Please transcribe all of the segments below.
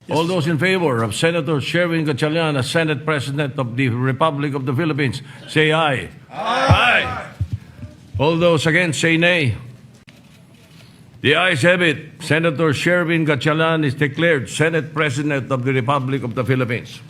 All those in favor of Senator Sherwin Gatchalian as Senate President of the Republic of the Philippines, say aye. Aye. All those against, say nay. The ayes have it. Senator Sherwin Gatchalian is declared Senate President of the Republic of the Philippines.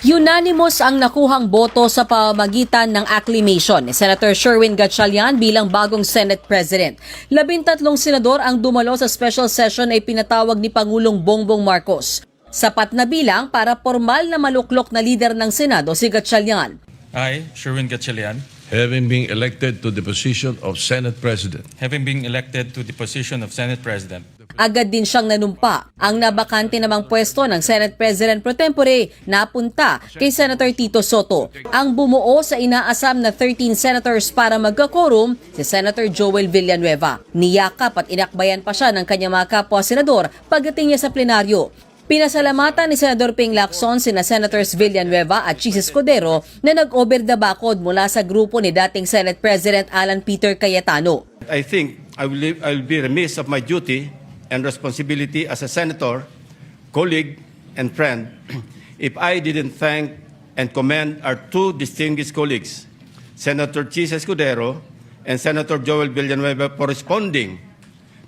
Unanimous ang nakuhang boto sa pamamagitan ng acclamation ni Senator Sherwin Gatchalian bilang bagong Senate President. 13 senador ang dumalo sa special session ay pinatawag ni Pangulong Bongbong Marcos. Sapat na bilang para formal na maluklok na lider ng Senado si Gatchalian. I, Sherwin Gatchalian, Having been elected to the position of Senate President, having been elected to the position of Senate President, Agad din siyang nanumpa. Ang nabakante namang pwesto ng Senate President pro tempore napunta kay Senator Tito Soto. Ang bumuo sa inaasam na 13 senators para magkakorum si Senator Joel Villanueva. Niyakap at inakbayan pa siya ng kanyang mga kapwa-senador pagdating niya sa plenaryo. Pinasalamatan ni Senador Ping Lacson sina Senators Villanueva at Chis Escudero na nag-over the bakod mula sa grupo ni dating Senate President Alan Peter Cayetano. I think I will be remiss of my duty and responsibility as a senator, colleague, and friend if I didn't thank and commend our two distinguished colleagues, Senator Chis Escudero and Senator Joel Villanueva, for responding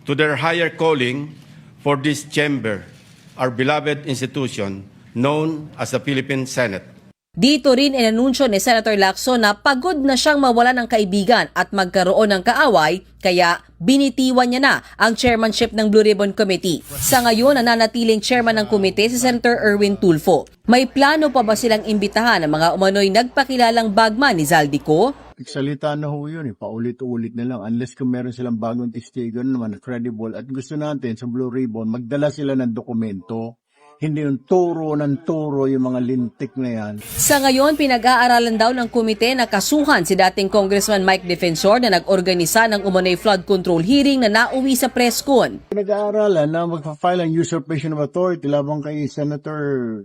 to their higher calling for this chamber, our beloved institution known as the Philippine Senate. Dito rin inanunsyo ni Senator Lacson na pagod na siyang mawala ng kaibigan at magkaroon ng kaaway, kaya binitiwan niya na ang chairmanship ng Blue Ribbon Committee. Sa ngayon, nananatiling chairman ng komite si Senator Erwin Tulfo. May plano pa ba silang imbitahan ang mga umano'y nagpakilalang bagman ni Zaldico? Salita na ho yun, paulit-ulit na lang. Unless kung meron silang bagong testigo naman na credible. At gusto natin sa Blue Ribbon, magdala sila ng dokumento. Hindi yung turo ng turo yung mga lintik na yan. Sa ngayon, pinag-aaralan daw ng komite na kasuhan si dating Congressman Mike Defensor na nag-organisa ng umano'y flood control hearing na nauwi sa presscon. Pinag-aaralan na magpa-file ang usurpation of authority labang kay Senator,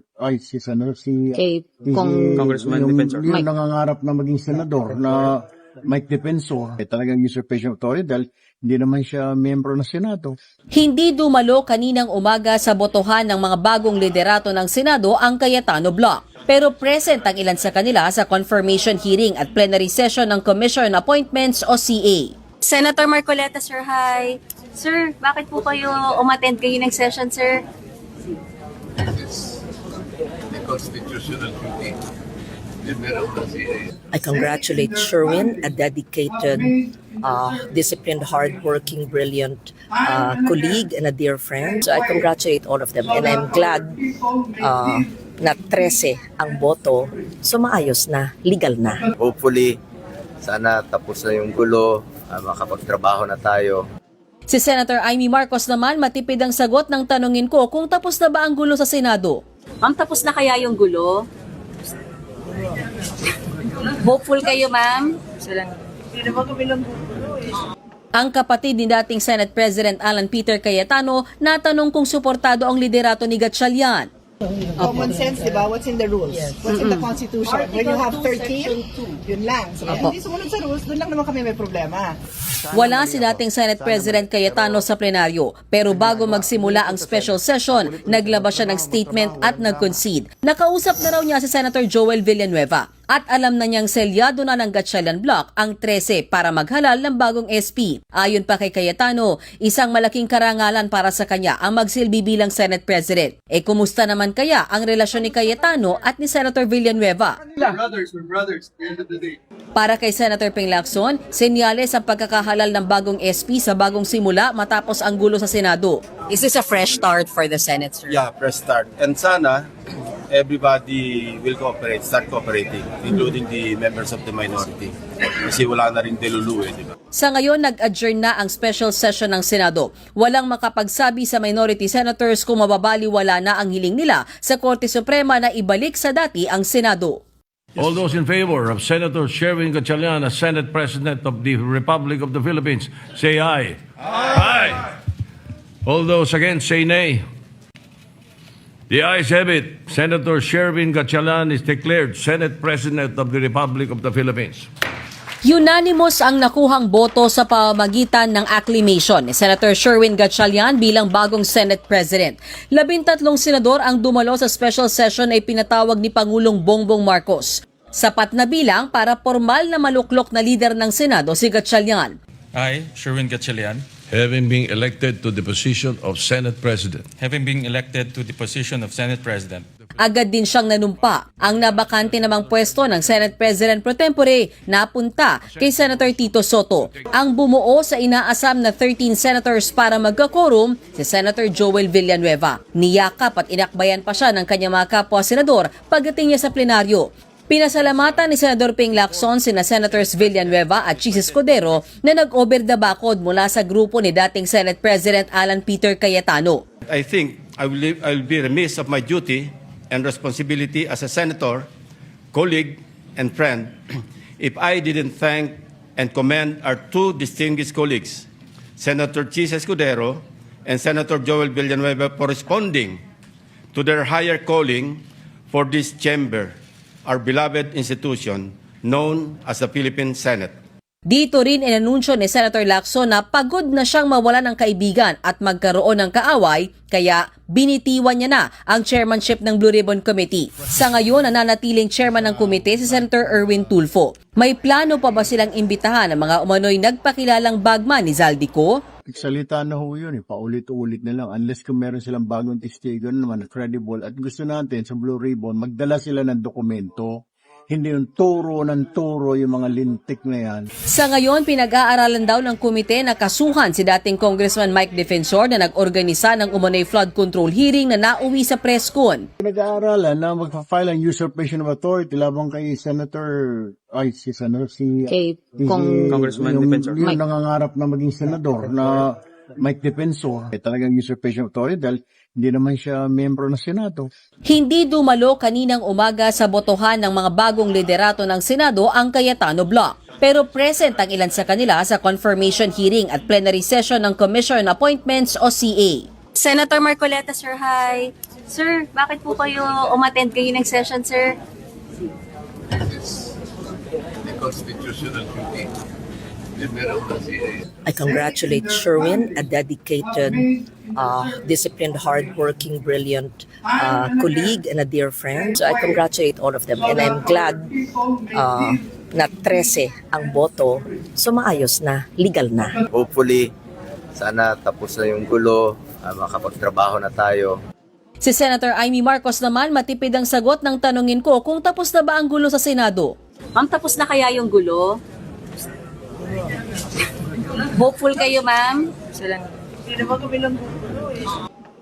Congressman Defensor. Yung nangangarap na maging senador na Mike Defensor. Talagang usurpation of authority dahil hindi naman siya miyembro ng Senado. Hindi dumalo kaninang umaga sa botohan ng mga bagong liderato ng Senado ang Cayetano Block. Pero present ang ilan sa kanila sa confirmation hearing at plenary session ng Commission on Appointments o CA. Senator Marcoleta, sir, hi. Sir, bakit po kayo umattend kayo ng session, sir? the constitutional duty. I congratulate Sherwin, a dedicated, disciplined, hardworking, brilliant colleague and a dear friend. So I congratulate all of them and I'm glad na 13 ang boto, so maayos na, legal na. Hopefully, sana tapos na yung gulo, makapagtrabaho na tayo. Si Senator Amy Marcos naman matipid ang sagot ng tanungin ko kung tapos na ba ang gulo sa Senado. Ma'am, tapos na kaya yung gulo? Hopeful kayo, ma'am? Ang kapatid ni dating Senate President Alan Peter Cayetano natanong kung suportado ang liderato ni Gatchalian. Common sense, di ba? What's in the rules? What's in the Constitution? When you have 13, yun lang. So, hindi sumunod sa rules, doon lang naman kami may problema. Wala si dating Senate President Cayetano sa plenaryo, pero bago magsimula ang special session, naglabas siya ng statement at nag-concede. Nakausap na raw niya si Senator Joel Villanueva at alam na niyang selyado na ng Gatchalian Block ang 13 para maghalal ng bagong SP. Ayon pa kay Cayetano, isang malaking karangalan para sa kanya ang magsilbi bilang Senate President. Kumusta naman kaya ang relasyon ni Cayetano at ni Senator Villanueva? We're brothers, at the end of the day. Para kay Senator Ping Lacson, senyales ang pagkakahalal ng bagong SP sa bagong simula matapos ang gulo sa Senado. Is this a fresh start for the Senate, sir? Yeah, press start. And sana, everybody will start cooperating, including the members of the minority. Kasi wala na rin delulu di ba? Sa ngayon, nag-adjourn na ang special session ng Senado. Walang makapagsabi sa minority senators kung mababaliwala na ang hiling nila sa Korte Suprema na ibalik sa dati ang Senado. All those in favor of Senator Sherwin Gatchalian as Senate President of the Republic of the Philippines, say aye. Aye. All those against, say nay. The ayes have it. Senator Sherwin Gatchalian is declared Senate President of the Republic of the Philippines. Unanimous ang nakuhang boto sa pamamagitan ng acclamation ni Senator Sherwin Gatchalian bilang bagong Senate President. 13 senador ang dumalo sa special session ay pinatawag ni Pangulong Bongbong Marcos. Sapat na bilang para formal na maluklok na lider ng Senado si Gatchalian. I, Sherwin Gatchalian, Having been elected to the position of Senate President, having been elected to the position of Senate President, Agad din siyang nanumpa. Ang nabakante namang pwesto ng Senate President pro tempore napunta kay Senator Tito Soto. Ang bumuo sa inaasam na 13 senators para magka-quorum si Senator Joel Villanueva. Niyakap at inakbayan pa siya ng kanyang mga kapwa-senador pagdating niya sa plenaryo. Pinasalamatan ni Senador Ping Lacson sina Senators Villanueva at Chis Escudero na nag-over the bakod mula sa grupo ni dating Senate President Alan Peter Cayetano. I think I will be remiss of my duty and responsibility as a senator, colleague, and friend if I didn't thank and commend our two distinguished colleagues, Senator Chis Escudero and Senator Joel Villanueva, for responding to their higher calling for this chamber, our beloved institution known as the Philippine Senate. Dito rin inanunsyo ni Senator Lacson na pagod na siyang mawala ng kaibigan at magkaroon ng kaaway, kaya binitiwan niya na ang chairmanship ng Blue Ribbon Committee. Sa ngayon, nananatiling chairman ng komite si Senator Erwin Tulfo. May plano pa ba silang imbitahan ang mga umano'y nagpakilalang bagman ni Zaldico? Salita na ho yun, paulit-ulit na lang. Unless kung meron silang bagong testigo naman, credible. At gusto natin sa Blue Ribbon, magdala sila ng dokumento. Hindi yung turo ng turo yung mga lintik na yan. Sa ngayon, pinag-aaralan daw ng komite na kasuhan si dating Congressman Mike Defensor na nag-organisa ng umano'y flood control hearing na nauwi sa press-con. Pinag-aaralan na magpa-file ang usurpation of authority labang kay Senator, Congressman Defensor. Yung nangangarap na maging senador na Mike Defensor. Talagang usurpation of authority dahil hindi naman siya miyembro ng Senado. Hindi dumalo kaninang umaga sa botohan ng mga bagong liderato ng Senado ang Cayetano Block. Pero present ang ilan sa kanila sa confirmation hearing at plenary session ng Commission on Appointments o CA. Senator Marcoleta, sir, hi. Sir, bakit po kayo umattend kayo ng session, sir? The constitutional duty. I congratulate Sherwin, a dedicated, disciplined, hardworking, brilliant colleague and a dear friend. So I congratulate all of them and I'm glad na 13 ang boto, so maayos na, legal na. Hopefully, sana tapos na yung gulo, makapagtrabaho na tayo. Si Senator Amy Marcos naman matipid ang sagot ng tanungin ko kung tapos na ba ang gulo sa Senado. Ma'am, tapos na kaya yung gulo? Hopeful kayo, ma'am?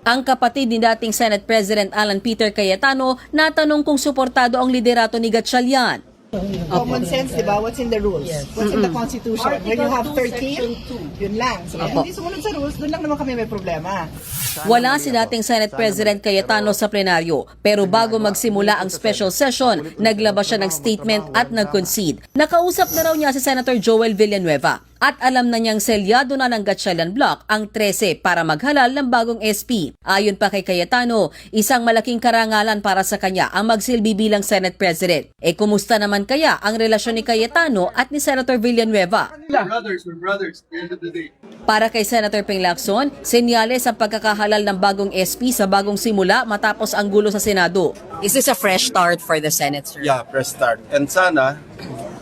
Ang kapatid ni dating Senate President Alan Peter Cayetano natanong kung suportado ang liderato ni Gatchalian. Common sense, di ba? What's in the rules? What's in the Constitution? When you have 13, yun lang. So, hindi sumunod sa rules, doon lang naman kami may problema. Wala si dating Senate President Cayetano sa plenaryo, pero bago magsimula ang special session, naglabas siya ng statement at nag-concede. Nakausap na raw niya si Senator Joel Villanueva at alam na niyang selyado na ng Gatchalian Block ang 13 para maghalal ng bagong SP. Ayon pa kay Cayetano, isang malaking karangalan para sa kanya ang magsilbi bilang Senate President. Kumusta naman kaya ang relasyon ni Cayetano at ni Senator Villanueva? We're brothers, at the end of the day. Para kay Senator Ping Lacson, senyales ang pagkakahalal ng bagong SP sa bagong simula matapos ang gulo sa Senado. Is this a fresh start for the Senate, sir? Yeah, press start. And sana,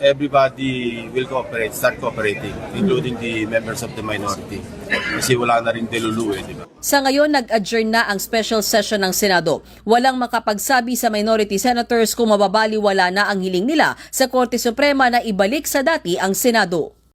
everybody will start cooperating, including the members of the minority. Kasi wala na rin delulu di ba? Sa ngayon, nag-adjourn na ang special session ng Senado. Walang makapagsabi sa minority senators kung mababaliwala na ang hiling nila sa Korte Suprema na ibalik sa dati ang Senado.